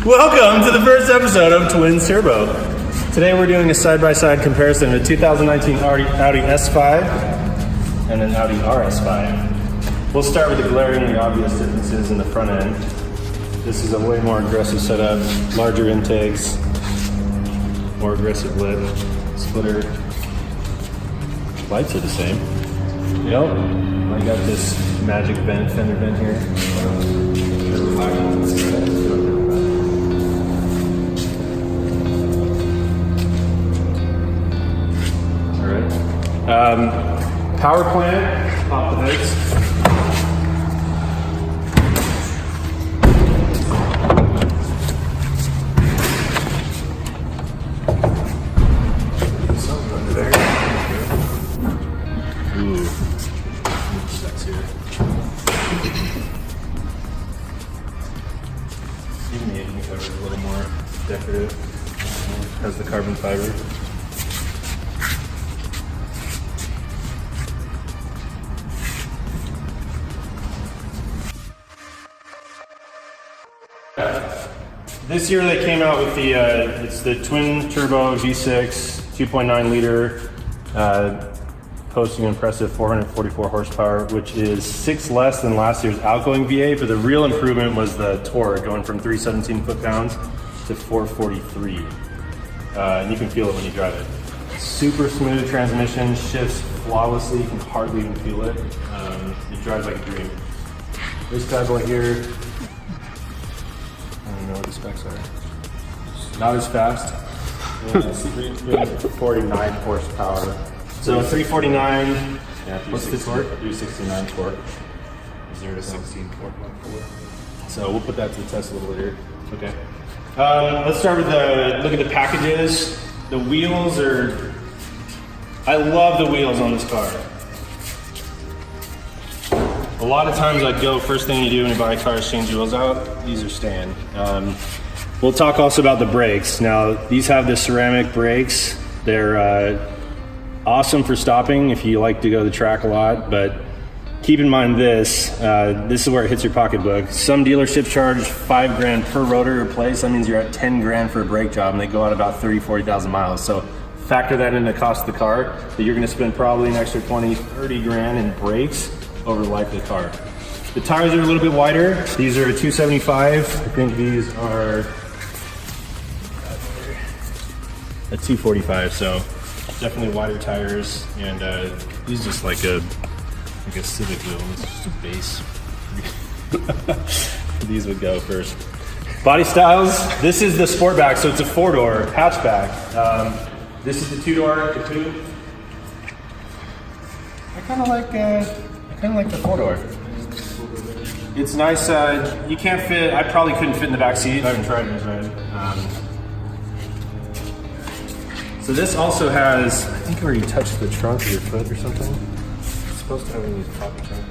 Welcome to the first episode of Twins Turbo. Today we're doing a side-by-side comparison of a 2019 Audi S5 and an Audi RS5. We'll start with the glaringly obvious differences in the front end. This is a way more aggressive setup, larger intakes, more aggressive lip, splitter. Lights are the same. Yep, I got this magic vent, fender vent here. Power plant, off the hoods. Something under there. Ooh, stuck's here. Even the engine cover is a little more decorative. Has the carbon fiber. This year they came out with the it's the twin turbo V6 2.9 liter, posting an impressive 444 horsepower, which is 6 less than last year's outgoing V8. But the real improvement was the torque, going from 317 foot-pounds to 443. And you can feel it when you drive it. Super smooth transmission, shifts flawlessly. You can hardly even feel it. It drives like a dream. This bad boy here. I don't know what the specs are. Not as fast. It's 349 horsepower. So 349. Yeah, what's the torque? 369 torque. 0 to 16 torque. So we'll put that to the test a little later. Okay. Let's start with look at the packages. The wheels are. I love the wheels on this car. A lot of times I go, first thing you do when you buy a car is change the wheels out. These are staying. We'll talk also about the brakes. Now, these have the ceramic brakes. They're awesome for stopping if you like to go to the track a lot, but keep in mind this is where it hits your pocketbook. Some dealerships charge $5 grand per rotor replace. That means you're at 10 grand for a brake job, and they go out about 40,000 miles. So factor that in the cost of the car, that you're gonna spend probably an extra 20, 30 grand in brakes over the life of the car. The tires are a little bit wider. These are 275. I think these are a 245. So definitely wider tires, and these just like a Civic wheel. It's just a base. These would go first. Body styles. This is the Sportback, so it's a 4-door hatchback. This is the 2-door coupe. I kind of like the 4-door. It's nice. You can't fit. I probably couldn't fit in the back seat. I haven't tried it. So this also has, I think, where you touch the trunk of your foot or something. It's supposed to have any poppy trunk.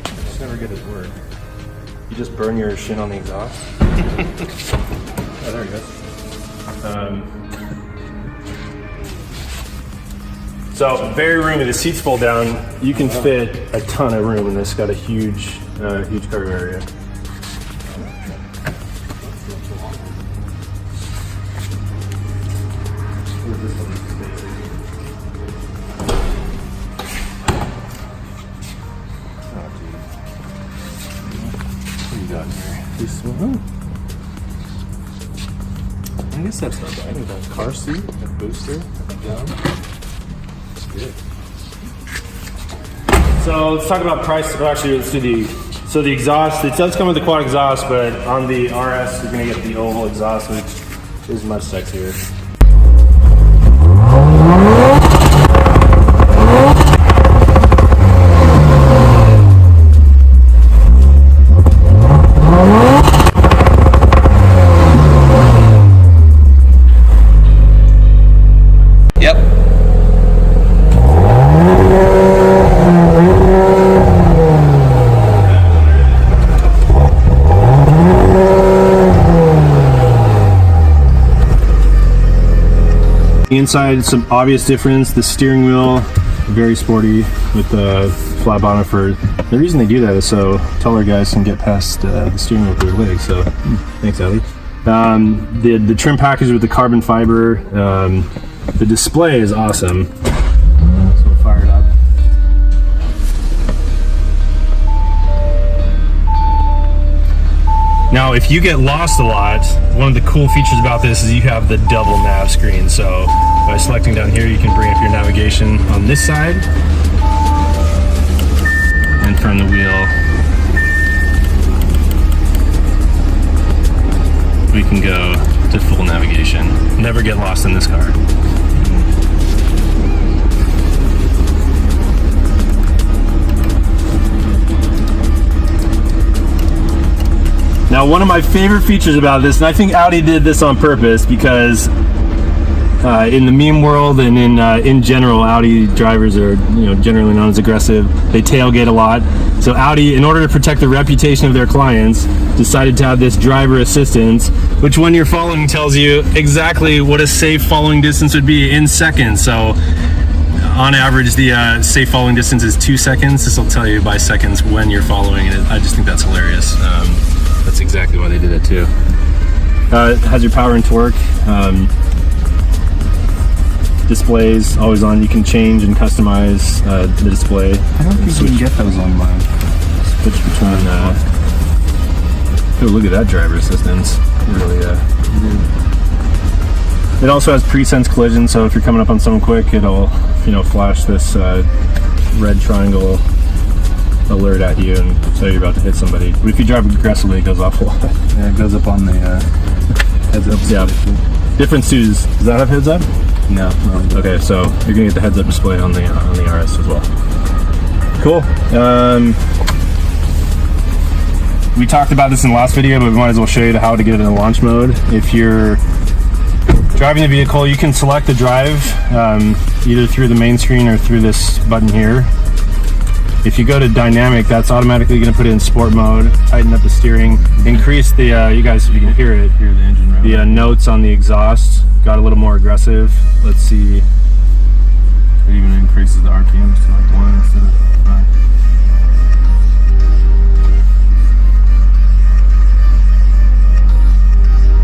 I just never get it to work. You just burn your shin on the exhaust. Oh, there we go. So very roomy. The seats fold down. You can fit a ton of room, and this got a huge cargo area. What do you got here? I guess that's not bad. That car seat, that booster, down. Good. So let's talk about price. Well, actually, let's do the exhaust. It does come with the quad exhaust, but on the RS, you're going to get the oval exhaust, which is much sexier. The inside, some obvious difference. The steering wheel very sporty with the flat bottom. For the reason they do that is so taller guys can get past the steering wheel with their legs. So thanks, Audi. The trim package with the carbon fiber. The display is awesome. So we'll fire it up. Now, if you get lost a lot, one of the cool features about this is you have the double nav screen. So by selecting down here, you can bring up your navigation on this side. And from the wheel, we can go to full navigation. Never get lost in this car. Now, one of my favorite features about this, and I think Audi did this on purpose because in the meme world and in general, Audi drivers are generally known as aggressive. They tailgate a lot. So Audi, in order to protect the reputation of their clients, decided to have this driver assistance, which when you're following tells you exactly what a safe following distance would be in seconds. So on average, the safe following distance is 2 seconds. This will tell you by seconds when you're following, and I just think that's hilarious. That's exactly why they did it too. It has your power and torque. Displays always on. You can change and customize the display. I don't think you can get those online. Switch between. Oh, look at that driver assistance. Really. It also has pre-sense collision, so if you're coming up on someone quick, it'll flash this red triangle alert at you and tell you're about to hit somebody. But if you drive aggressively, it goes off a lot. Yeah, it goes up on the heads up. Yeah. Difference too. Does that have heads up? No. Okay, so you're gonna get the heads up display on the RS as well. Cool. We talked about this in the last video, but we might as well show you how to get it in launch mode. If you're driving the vehicle, you can select the drive either through the main screen or through this button here. If you go to dynamic, that's automatically going to put it in sport mode, tighten up the steering, increase the, you guys, if you can hear it, Hear the engine round. the notes on the exhaust, got a little more aggressive. Let's see. It even increases the RPMs to like 1 instead of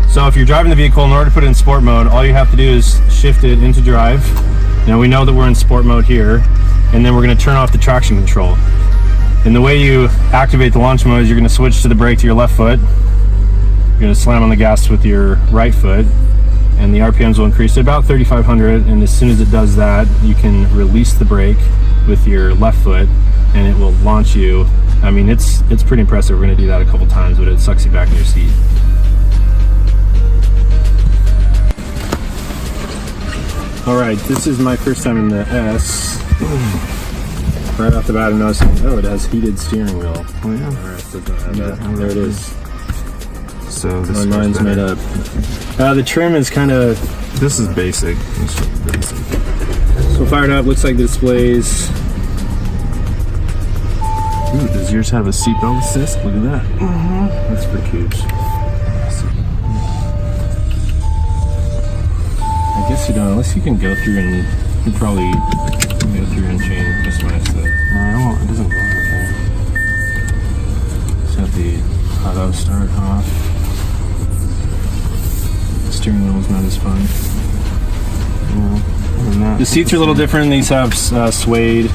5. So if you're driving the vehicle, in order to put it in sport mode, all you have to do is shift it into drive. Now we know that we're in sport mode here, and then we're going to turn off the traction control. And the way you activate the launch mode is you're going to switch to the brake to your left foot. You're going to slam on the gas with your right foot, and the RPMs will increase to about 3,500. And as soon as it does that, you can release the brake with your left foot, and it will launch you. I mean, it's pretty impressive. We're going to do that a couple times, but it sucks you back in your seat. All right, this is my first time in the S. Right off the bat, I'm noticing, oh, it has heated steering wheel. Oh yeah. All right, so there it is. So this mine's made up. The trim is kind of. This is basic. It's just basic. So fired up. Looks like the displays. Ooh, does yours have a seatbelt assist? Look at that. That's for coops. I guess you don't, unless you can go through and you probably go through and change, customize the. No, it doesn't go over there. Set the auto start off. The steering wheel's not as fun. Yeah, the seats are a little different. These have suede.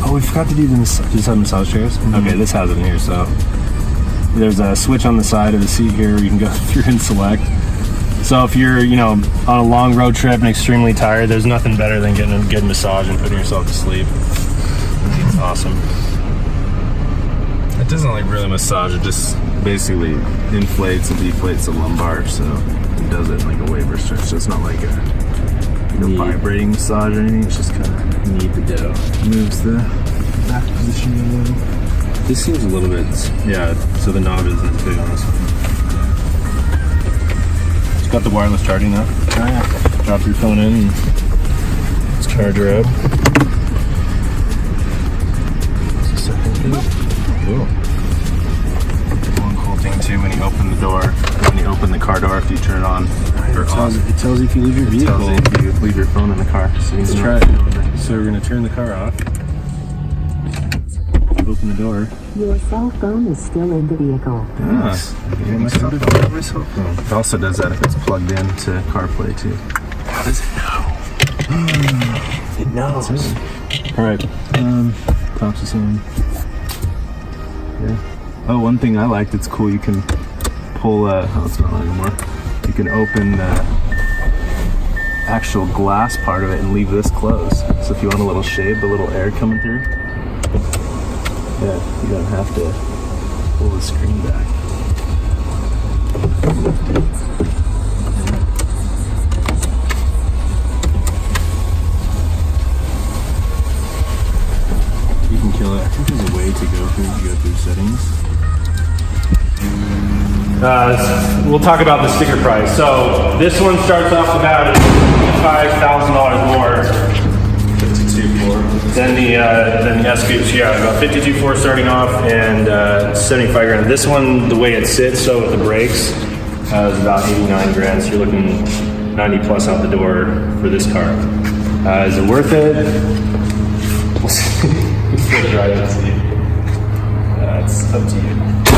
Oh, we forgot to do the does have massage chairs. Okay, this has it in here, so. There's a switch on the side of the seat here where you can go through and select. So if you're, on a long road trip and extremely tired, there's nothing better than getting a good massage and putting yourself to sleep. It's awesome. It doesn't like really massage, it just basically inflates and deflates the lumbar, so it does it in like a waiver stretch. So it's not like a vibrating massage or anything, it's just kind of Knead the dough. moves the back position a little. This seems a little bit, yeah, so the knob isn't as big on this one. It's got the wireless charging though. Oh yeah. Drop your phone in and let's charge her up. Just a second. Cool. One cool thing too, when you open the door, when you open the car door, after you turn it on or off, It tells you if you leave your It vehicle. tells you if you leave your phone in the car. So you Let's know try what to do with it. So we're gonna turn the car off. Open the door. Your cell phone is still in the vehicle. Nice. Yeah, my cell phone. It also does that if it's plugged in to CarPlay too. How does it know? It knows. All right. Talk to someone. Yeah. Oh, one thing I liked, it's cool. You can pull. Oh, it's not on anymore. You can open the actual glass part of it and leave this closed. So if you want a little shade, a little air coming through, yeah, you don't have to pull the screen back. You can kill it. I think there's a way to go through settings. We'll talk about the sticker price. So this one starts off the bat at $5,000 more 52.4. than the S5. Yeah, about 52.4 starting off and 75 grand. This one, the way it sits, so with the brakes, is about 89 grand. So you're looking 90 plus out the door for this car. Is it worth it? We'll see. We'll drive and see. It's up to you.